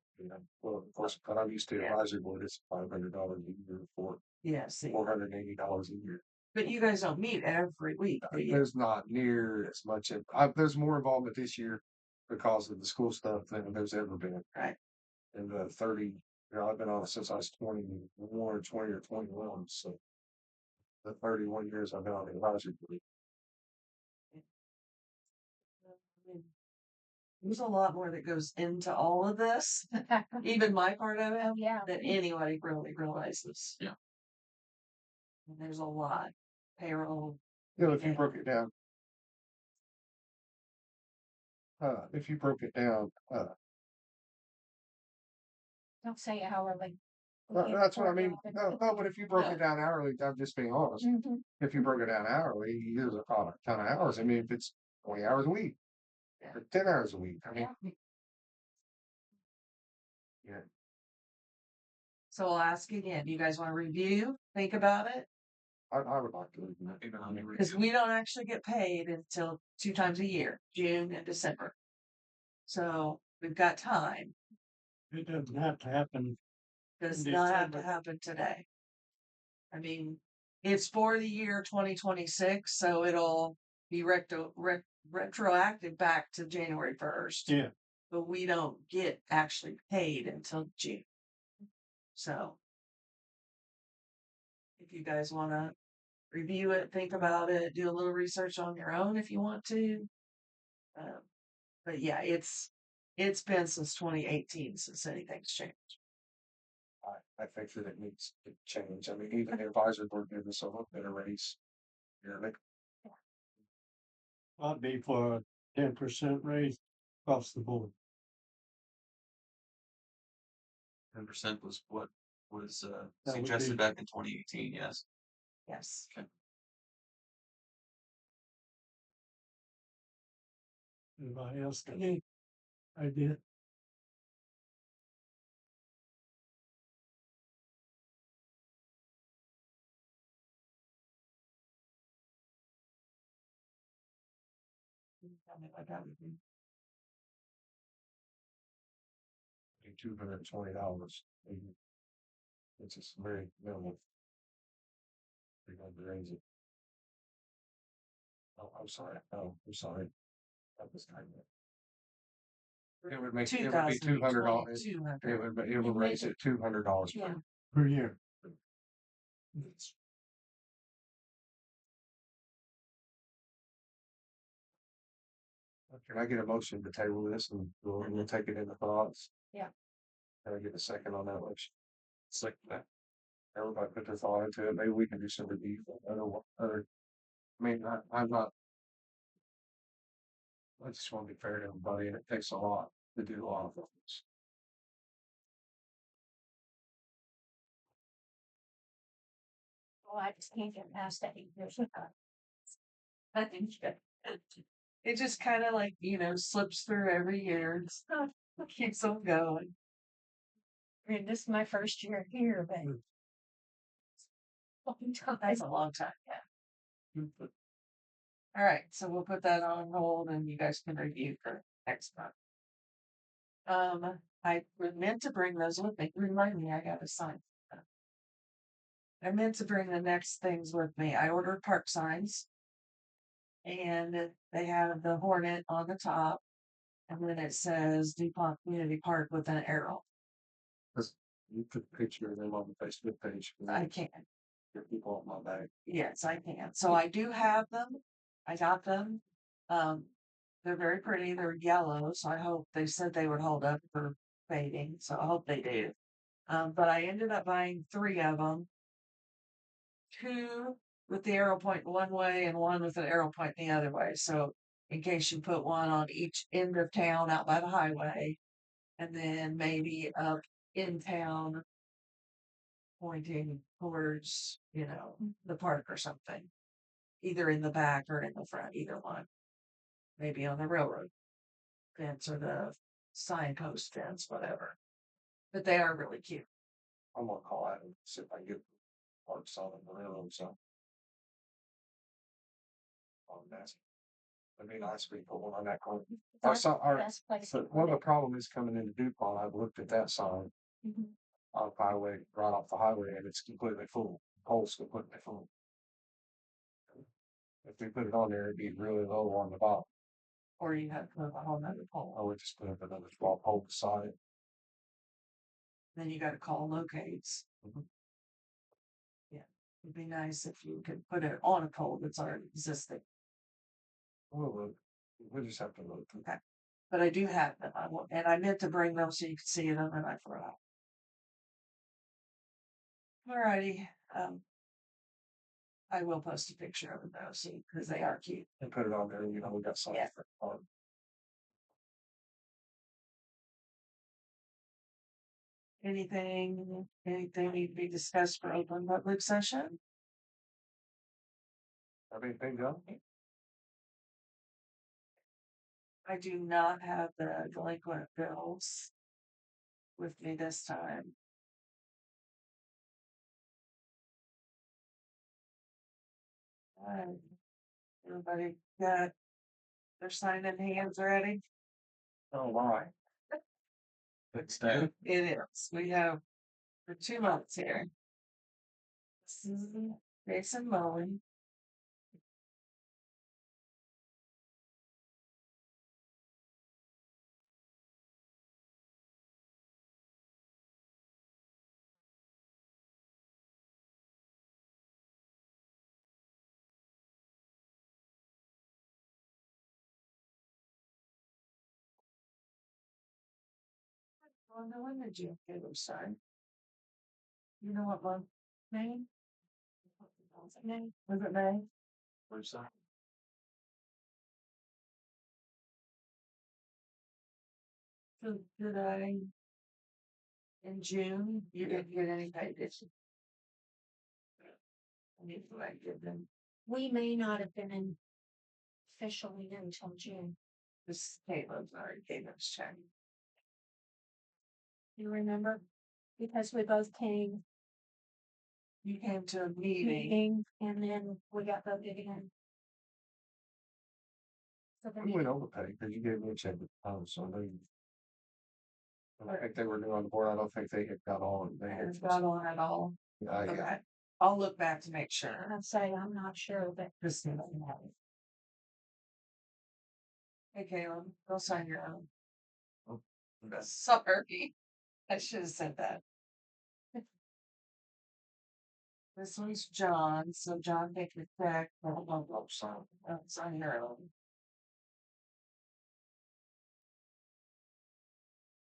Well, of course, when I'm used to advisory board, it's $500 a year for Yeah, see. $480 a year. But you guys don't meet every week, do you? There's not near as much. There's more involvement this year because of the school stuff than there's ever been. Right. In the 30, I've been on it since I was 21 or 20 or 21. So the 31 years I've been on the advisory board. There's a lot more that goes into all of this, even my part of it, Oh, yeah. that anybody really realizes. Yeah. And there's a lot. Payroll. If you broke it down, if you broke it down, Don't say hourly. that's what I mean. No, but if you broke it down hourly, I'm just being honest. Mm-hmm. If you broke it down hourly, there's a ton of hours. I mean, if it's 20 hours a week, or 10 hours a week, I mean, yeah. So I'll ask again. Do you guys want to review? Think about it? I would like to leave that. Even on the Because review. we don't actually get paid until 2 times a year, June and December. So we've got time. It doesn't have to happen. Does In not have to December. happen today. I mean, it's for the year 2026, so it'll be retroactive back to January 1st. Yeah. But we don't get actually paid until June. So if you guys want to review it, think about it, do a little research on your own if you want to. But yeah, it's been since 2018 since anything's changed. I think that it needs to change. I mean, even the advisory board gave us a little bit of raise. You know, I'd be for a 10% raise across the board. 10% was what was That would suggested be- back in 2018. Yes. Yes. Okay. Anybody else got any idea? Tell me what that would be. $220. It's just very minimal. They're going to raise it. Oh, I'm sorry. Oh, I'm sorry. That was kind of. It would make it would be $200. 200. It would raise it $200 Yeah. Per year. Can I get a motion to table this and we'll take it into thoughts? Yeah. Can I get a second on that motion? Second that. Everybody put their thought into it. Maybe we can do some review. I mean, I'm not. I just want to be fair to everybody, and it takes a lot to do a lot of things. Well, I just can't get past that 8 years. I think it just kind of like, slips through every year. It's keeps on going. I mean, this is my first year here, but That's a long time. Yeah. All right. So we'll put that on hold and you guys can review for next month. I meant to bring those with me. Remind me, I got to sign. I meant to bring the next things with me. I ordered park signs. And they have the Hornet on the top. And then it says Dupont Community Park with an arrow. You put a picture of them on the Facebook page. I can. Get people on my bag. Yes, I can. So I do have them. I got them. They're very pretty. They're yellow. So I hope they said they would hold up for fading. So I hope they do. But I ended up buying 3 of them. 2 with the arrow pointing one way and 1 with an arrow pointing the other way. So in case you put one on each end of town out by the highway, and then maybe up in town pointing towards, the park or something. either in the back or in the front, either one. Maybe on the railroad fence or the signpost fence, whatever. But they are really cute. I'm gonna call out and see if I can get parts on the railroad, so. That's, I mean, I speak for one on that corner. I That's saw, the best place to but one put of the it. problem is coming into Dupont, I've looked at that sign Mhm. on highway, right off the highway, and it's completely full, poles completely full. If we put it on there, it'd be really low on the bottom. Or you have to move a whole nother I pole. would just put up another small pole beside it. Then you gotta call locates. Mhm. Yeah. It'd be nice if you could put it on a pole that's already existing. We'll look. We just have to look. Okay. But I do have them. And I meant to bring them so you could see them and I forgot. Alrighty. I will post a picture of them though, see, because they are cute. And put it on there, you know, we got something. Yeah. Anything need to be discussed for open public session? Have anything done? I do not have the delinquent bills with me this time. Alright. Everybody got their sign in hands ready? Oh, my. It's that. It is. We have for 2 months here. Susan, Jason Mullen. Well, no, when did you get them signed? You know what month? May? Was it May? Was it May? Where's that? So did I? In June, you didn't get any pay, did you? I need to like give them We may not have been in officially until June. this Caleb's already gave us check. You remember? Because we both came You came to a meeting. meeting and then we got voted in. So We then went overpay because you gave me a check at the time, so they. I think they were new on the board. I don't think they had got on. They had It's got on at all. Yeah, Okay. I'll look back to make sure. I'd say I'm not sure, but Just Hey, Caleb, go sign your own. Oh, Sorry. I should have said that. This one's John, so John, take it back. Sign your own.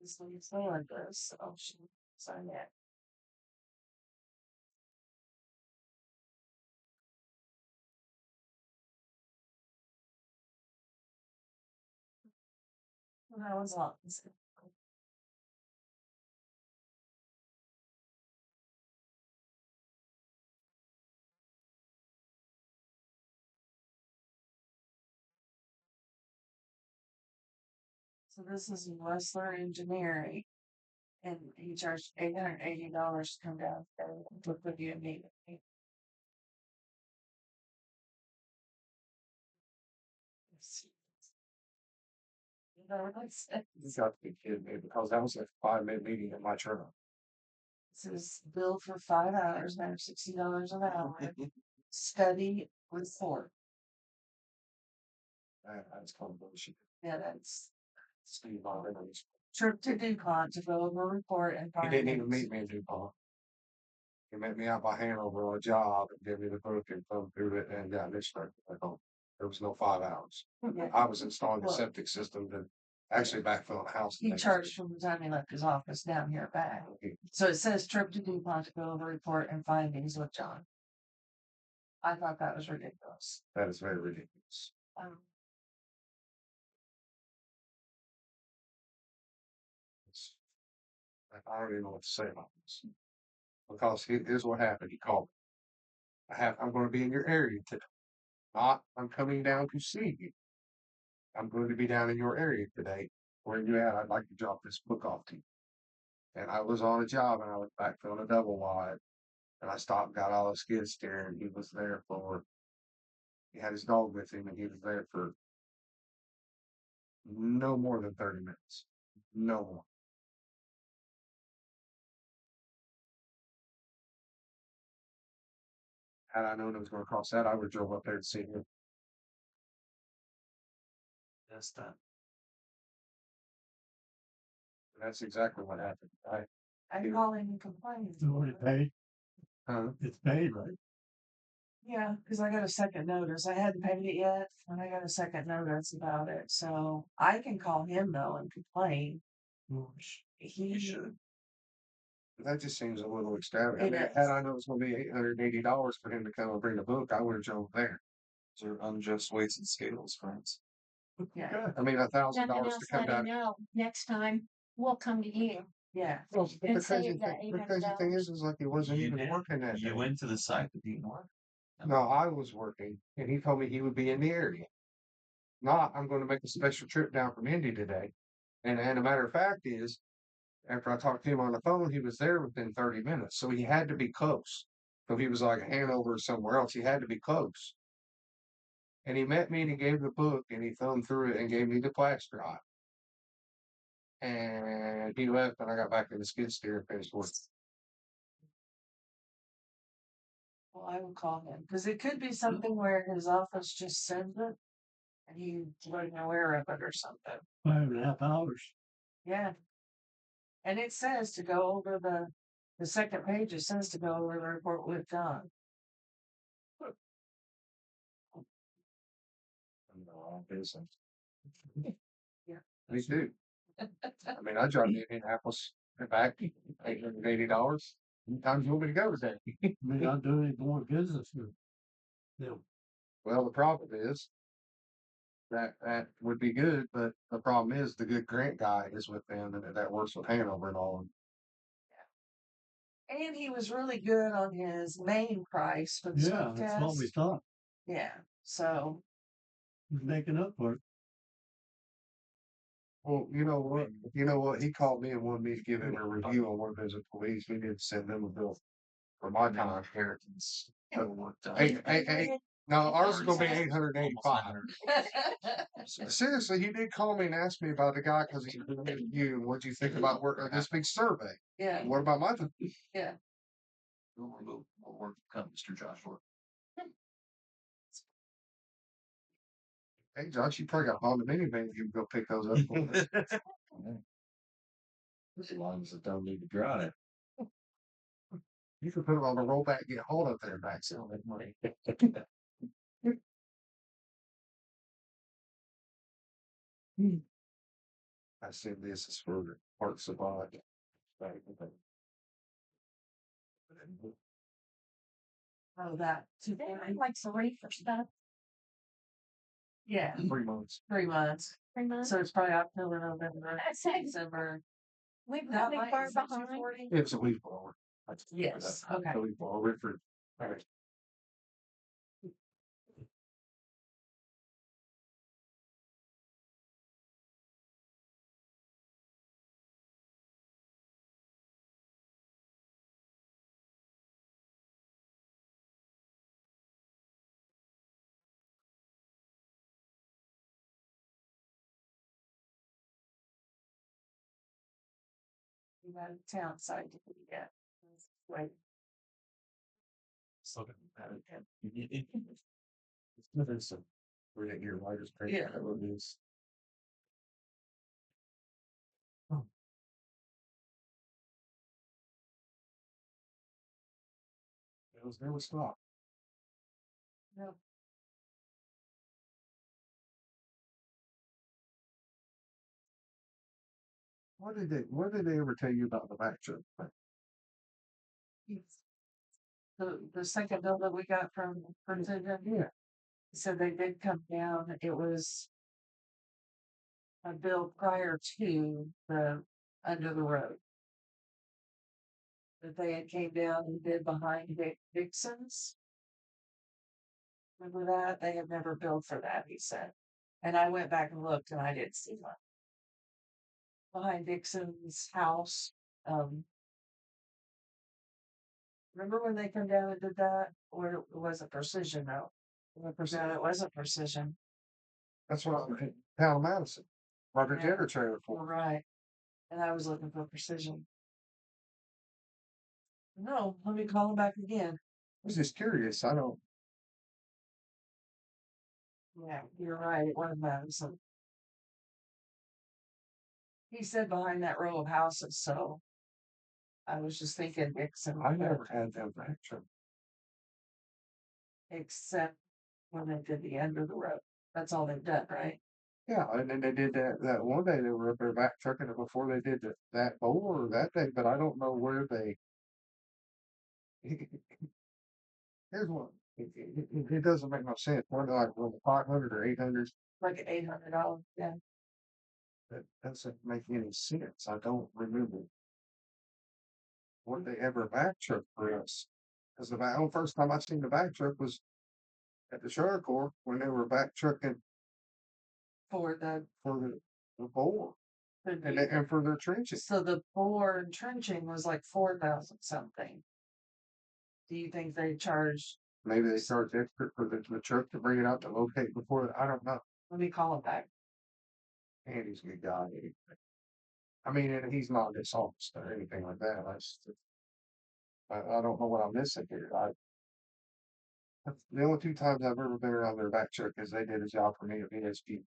This one's Melinda's, so she sign that. Well, that was all. So this is Wrestler Engineering. And he charged $880 to come down there with you and me. You got to be kidding me because that was a 5-minute meeting in my turn. This is billed for 5 hours, $160 an hour. Study report. That's called bullshit. Yeah, that's Steve Martin's. trip to Dupont to go over a report and He find. didn't even meet me in Dupont. He met me out by Hanover on a job and gave me the book and thumbed through it and got this started. There was no 5 hours. Yeah. I was installing the Well, septic system and actually backfilling the house. he charged from the time he left his office down here back. So it says trip to Dupont to go over report and findings with John. I thought that was ridiculous. That is very ridiculous. I don't even know what to say about this. Because here's what happened. He called me. I'm going to be in your area today. Not, I'm coming down to see you. I'm going to be down in your area today. Where are you at? I'd like to drop this book off to you. And I was on a job and I was backfilling a double wide. And I stopped, got all the skid steer, and he was there for, he had his dog with him, and he was there for no more than 30 minutes. No more. Had I known it was going to cost that, I would have drove up there to see him. That's that. And that's exactly what happened. I call him and complain. It's already paid, Huh? it's paid, right? Yeah, because I got a second notice. I hadn't paid it yet, and I got a second notice about it. So I can call him though and complain. Well, He should. That just seems a little extravagant. I It mean, is. had I known it was going to be $880 for him to come and bring the book, I would have drove there. Those are unjust weights and scales, friends. Yeah, I mean, $1,000 Nothing to else, come let him down. know. Next time, we'll come to you. yeah. Well, but And the say crazy that thing, the crazy thing is like he wasn't You even did? working that You day. went to the site that didn't work? No, I was working, and he told me he would be in the area. Not, I'm going to make a special trip down from Indy today. And a matter of fact is, after I talked to him on the phone, he was there within 30 minutes. So he had to be close. So he was like Hanover or somewhere else. He had to be close. And he met me and he gave the book and he thumbed through it and gave me the flash drive. And he left and I got back in the skid steer and finished work. Well, I will call him because it could be something where his office just sends it and he wasn't aware of it or something. 5.5 hours. Yeah. And it says to go over the second page, it says to go over the report we've done. No, business. Yeah. Me too. I mean, I drive to Indianapolis and back, $880. How many times you want me to go today? May not do any more business with them. Well, the problem is that would be good, but the problem is the good grant guy is with them and that works with Hanover and all. And he was really good on his main price for the Yeah, smoke that's what we test. thought. Yeah. So He's making up for it. Well, you know what? You know what? He called me and wanted me to give him a review on one of his employees. We didn't send them a bill for my time here. Total work done. No, ours is gonna be 885. Seriously, he did call me and ask me about the guy because he reviewed you. What do you think about working on this big survey? yeah. What about my? Yeah. We'll work come, Mr. Joshua. Hey, Josh, you probably got all the minivan. You can go pick those up. For us. As long as it don't need to drive. You can put them on the rollback, and get hold up there, back sell that money. I said this is for parts of body. Oh, that. I like some reefer stuff. Yeah. 3 months. 3 months. 3 months. So it's probably October, November, I said, December. we're That really might far is it behind. 240? It's a week blower. Yes. Okay. A week blower for. Right. You got a town site to be at. Wait. So It's nothing so. We're at your largest credit. Yeah. It is. It was never stop. No. What did they ever tell you about the back trip? The second bill that we got from Precision, Yeah. so they did come down. It was a bill prior to the under the road. That they had came down and did behind Dixon's. Remember that? They had never billed for that, he said. And I went back and looked and I didn't see one. Behind Dixon's house, remember when they come down and did that? Or it wasn't Precision though? No, it wasn't Precision. That's what I'm in town of Madison. Roger Yeah. Jenner trailer You're for. right. And I was looking for Precision. No, let me call him back again. I was just curious. I don't. Yeah, you're right. It was Madison. He said behind that row of houses, so I was just thinking Dixon. I never had them back truck. Except when they did the end of the road. That's all they've done, right? Yeah, and then they did that one day. They were up there back trucking it before they did that bowl or that day, but I don't know where they. Here's one. It doesn't make no sense. One like 500 or 800. Like $800. Yeah. That doesn't make any sense. I don't remember. Were they ever back truck for us? Because the first time I seen the back truck was at the Shire Corps when they were back trucking For the the bore and for their trenches. so the bore trenching was like 4,000 something. Do you think they charged? Maybe they charge extra for the truck to bring it out to locate before. I don't know. Let me call him back. Andy's a good guy. I mean, and he's not dishonest or anything like that. I don't know what I'm missing here. The only two times I've ever been around their back truck is they did a job for me at VSP.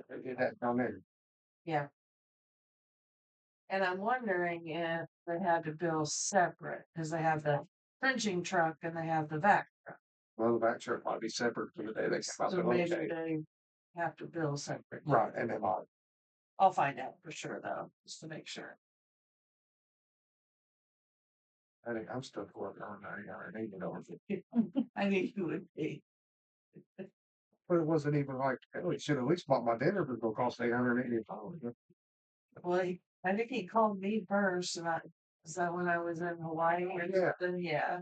They did that down there. Yeah. And I'm wondering if they had to bill separate because they have the trenching truck and they have the vac truck. Well, the back truck might be separate from the day they come out So to maybe locate. they have to bill separate. Right, and they might. I'll find out for sure though, just to make sure. I think I'm still working on $980. I knew you would be. But it wasn't even like, oh, he should at least bought my dinner, but it'll cost $880. Well, I think he called me first, and is that when I was in Hawaii or Yeah. something? Yeah.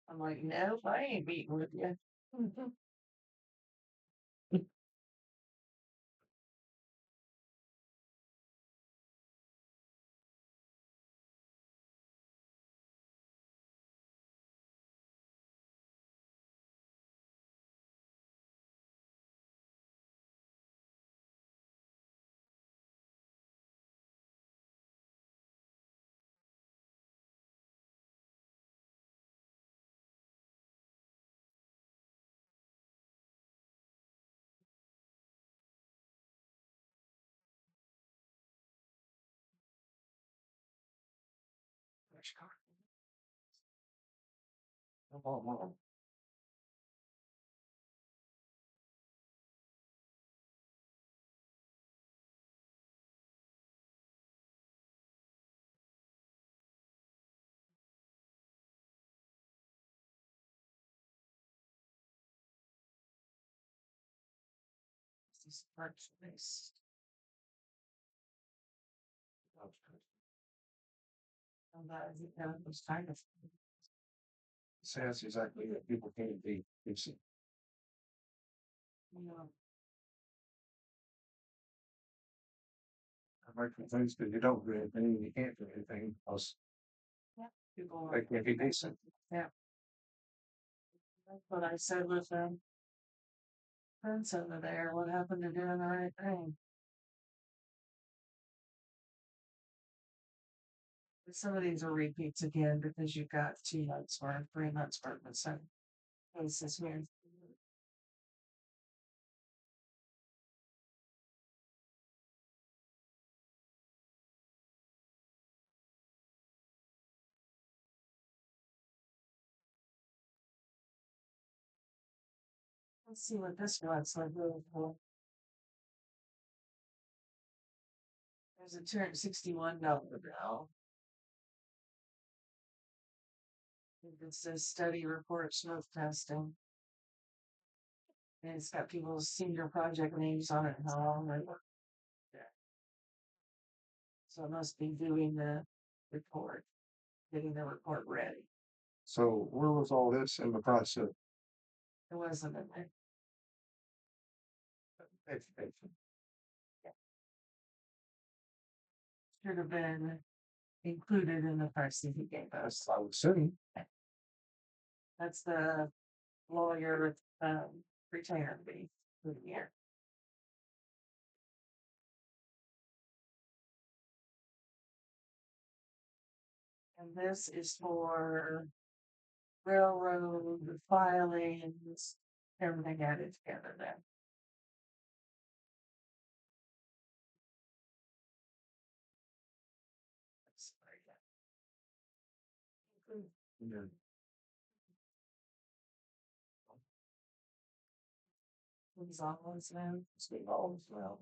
I'm like, no, I ain't meeting with you. Which car? This parts place. And that was kind of. So that's exactly what people can't be. It's, You know, I make things that you don't do anything, you can't do anything because people they can't be decent. that's what I said with them. Prince over there, what happened to doing the right thing? But some of these are repeats again because you've got 2 months worth, 3 months worth of some cases here. Let's see what this was like. There's a $261 bill. It says study report smoke testing. And it's got people's senior project names on it and how long they worked. So it must be doing the report, getting the report ready. So where was all this in the process? It wasn't in there. Education. Should have been included in the pricing he gave us. I would assume. That's the lawyer, retainer fee for the year. And this is for railroad filings, everything added together then. These all ones now, Steve all as well.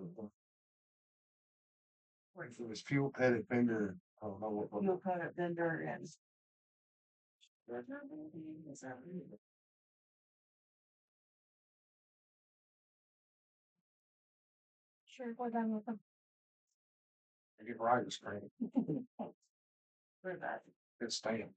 If it was fuel petted vendor, I don't know what. You'll put it vendor and. Sure, we're done with them. I get writer's credit. For that. Good stamp.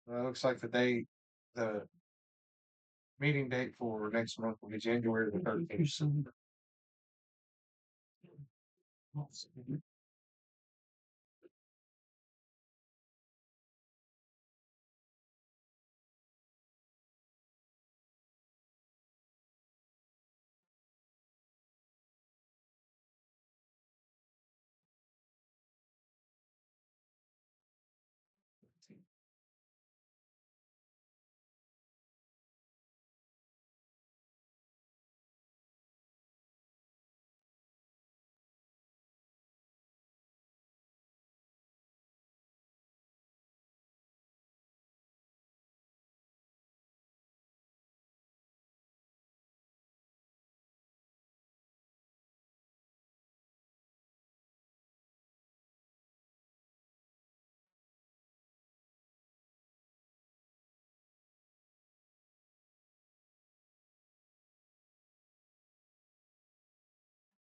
It looks like the meeting date for next month will be January the 13th.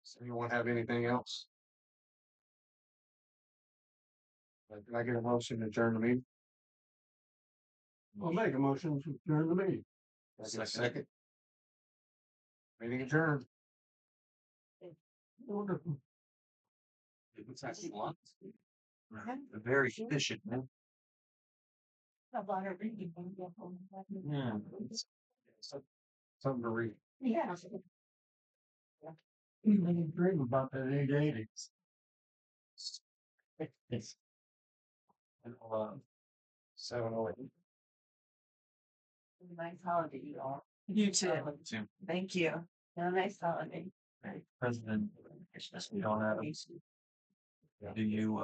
Does anyone have anything else? Can I get a motion to adjourn the meeting? I'll make a motion to adjourn the meeting. Can I get a second? Meeting adjourned. Wonderful. It's actually blunt. Very efficient, man. A lot of reading. Yeah. Something to read. Yeah. You can dream about that 880. It's 7:08. Nice holiday, you all. You too. Thank you. Have a nice holiday. President, we don't have. Do you,